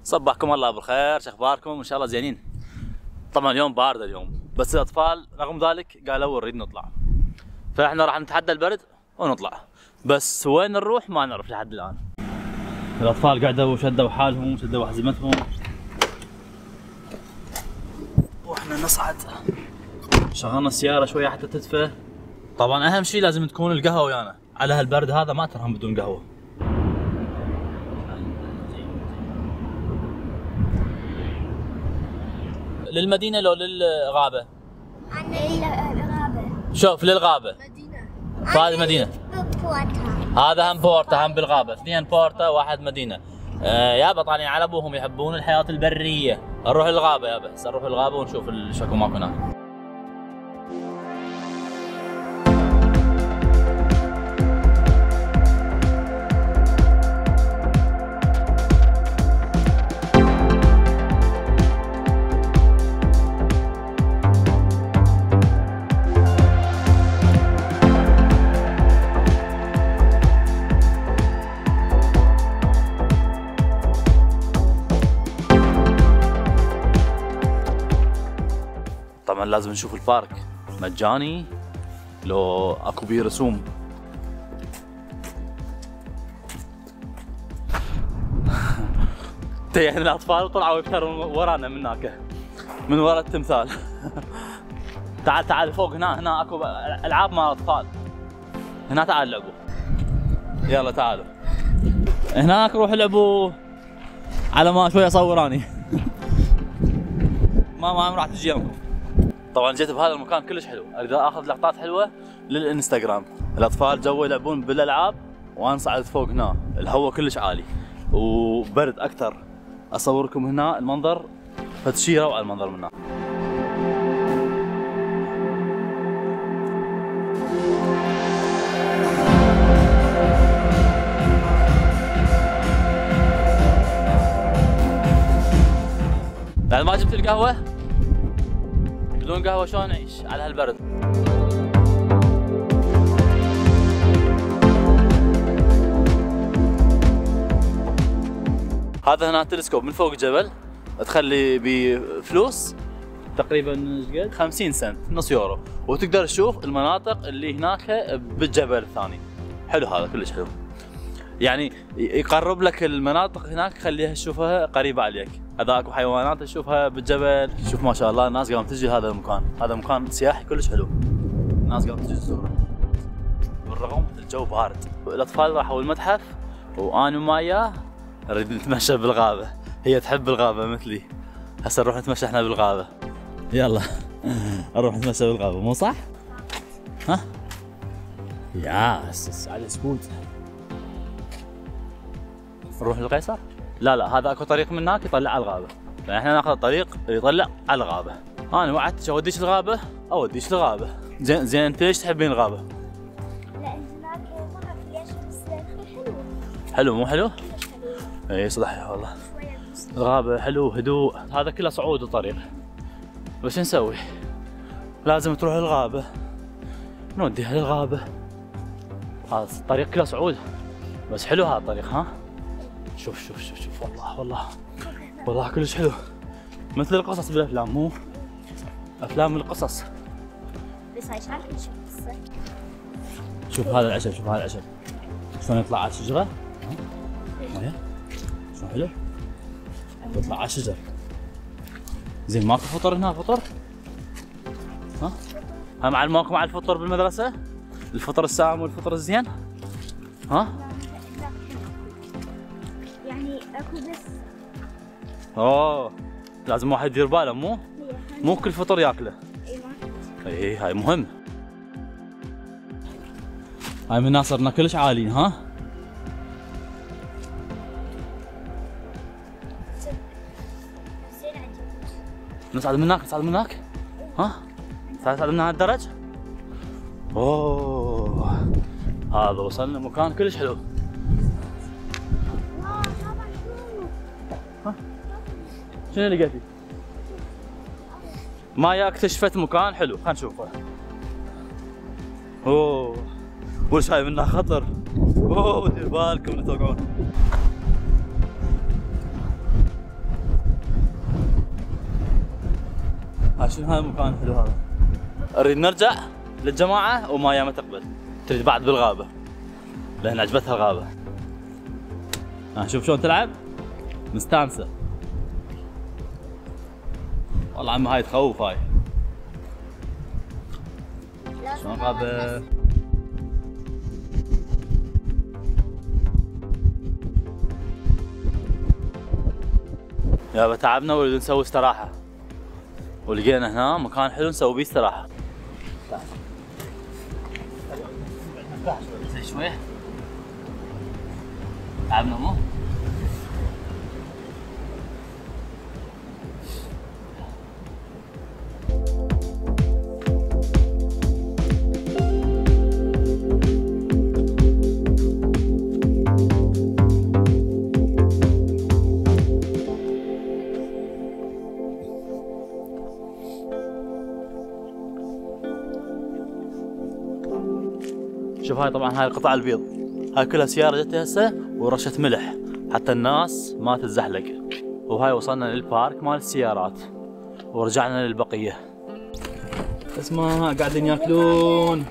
صبحكم الله بالخير، شو اخباركم؟ ان شاء الله زينين. طبعا اليوم بارد اليوم، بس الاطفال رغم ذلك قالوا نريد نطلع، فاحنا راح نتحدى البرد ونطلع، بس وين نروح ما نعرف لحد الان. الاطفال قعدوا وشدوا حالهم وشدوا حزمتهم واحنا نصعد. شغلنا السياره شويه حتى تدفى. طبعا اهم شيء لازم تكون القهوه ويانا، على هالبرد هذا ما ترهم بدون قهوه. للمدينة لو للغابة؟ للغابة. شوف للغابة. مدينة. فهذه مدينة. هذا هم بورتا، هم بالغابة، اثنين بورتا واحد مدينة. يابا طالعين على ابوهم يحبون الحياة البرية. نروح للغابة يابا، هسه نروح للغابة ونشوف شكو ماكو هناك. طبعا لازم نشوف البارك مجاني لو اكو بيه رسوم. تيحن الاطفال طلعوا يفترون ورانا من هناك، من ورا التمثال. تعال تعال فوق هنا اكو العاب مال الاطفال. هنا تعال لعبوا. يلا تعالوا. هناك روحوا لعبوا على ما شوي صوراني. ما راح تجي يمكم. طبعا جيت بهذا المكان كلش حلو، اريد اخذ لقطات حلوه للانستغرام. الاطفال جو يلعبون بالالعاب وانا صعدت فوق هنا، الهواء كلش عالي وبرد اكثر. اصوركم هنا المنظر، فتشي روعه المنظر من هنا. بعد ما جبت القهوه، بدون قهوة شلون نعيش على هالبرد؟ هذا هنا تلسكوب من فوق الجبل، تخلي بفلوس تقريبا 50 سنت، نص يورو، وتقدر تشوف المناطق اللي هناك بالجبل الثاني. حلو هذا كلش حلو، يعني يقرب لك المناطق هناك، خليها تشوفها قريبة عليك. هذا اكو حيوانات تشوفها بالجبل. شوف ما شاء الله الناس قامت تجي هذا المكان، هذا مكان سياحي كلش حلو، الناس قامت تجي تزوره بالرغم الجو بارد. الاطفال راحوا المتحف وانا ومايا نريد نتمشى بالغابة، هي تحب الغابة مثلي. هسه نروح نتمشى احنا بالغابة. يلا نروح نتمشى بالغابة، مو صح؟ ها؟ ياس على سكوت. نروح للقيصر؟ لا هذا اكو طريق من هناك يطلع على الغابة، فاحنا ناخذ الطريق اللي يطلع على الغابة. انا وعدتك اوديك الغابة اوديك الغابة. زين انت ليش تحبين الغابة؟ لان هناك ما اعرف ليش بس حلو. حلو مو حلو؟ اي صح والله. الغابة حلو هدوء، هذا كله صعود الطريق. بس نسوي؟ لازم تروح للغابة، نوديها للغابة. هذا الطريق كله صعود بس حلو هذا الطريق. ها؟ شوف والله كلش حلو، مثل القصص بالافلام، مو افلام القصص. بس هاي شعرك نشوف قصة. شوف هذا العشب، شوف هذا العشب شلون يطلع على الشجرة. ها؟ شلون حلو؟ يطلع على الشجر. زين ماكو فطر هنا؟ فطر؟ ها؟ هم علموكم على الفطر بالمدرسة؟ الفطر السام والفطر الزين؟ ها؟ يعني اكو بس. اوه لازم واحد يدير باله، مو كل فطر ياكله. اي هاي مهم. هاي من صرنا كلش عاليين. ها؟ نصعد من هناك، ها؟ نصعد من هالدرج. اوه هذا وصلنا مكان كلش حلو. شنو لقيتي؟ مايا اكتشفت مكان حلو، خلينا نشوفه. اوه وش هاي منها خطر. اوه دير بالكم لا توقعون. شنو هذا المكان حلو هذا. اريد نرجع للجماعه وما ما تقبل، تريد بعد بالغابه لان عجبتها الغابه. شوف شلون تلعب مستانسه. والله عمي هاي تخوف هاي. شلون غابه. يابا تعبنا ونريد نسوي استراحه، ولقينا هنا مكان حلو نسوي بيه استراحه. زين شوي تعبنا مو؟ شوف هاي طبعا هاي القطع البيض، هاي كلها سيارة جت هسه ورشت ملح حتى الناس ما تتزحلق. وهاي وصلنا للبارك مال السيارات ورجعنا للبقية. اسمع قاعدين ياكلون.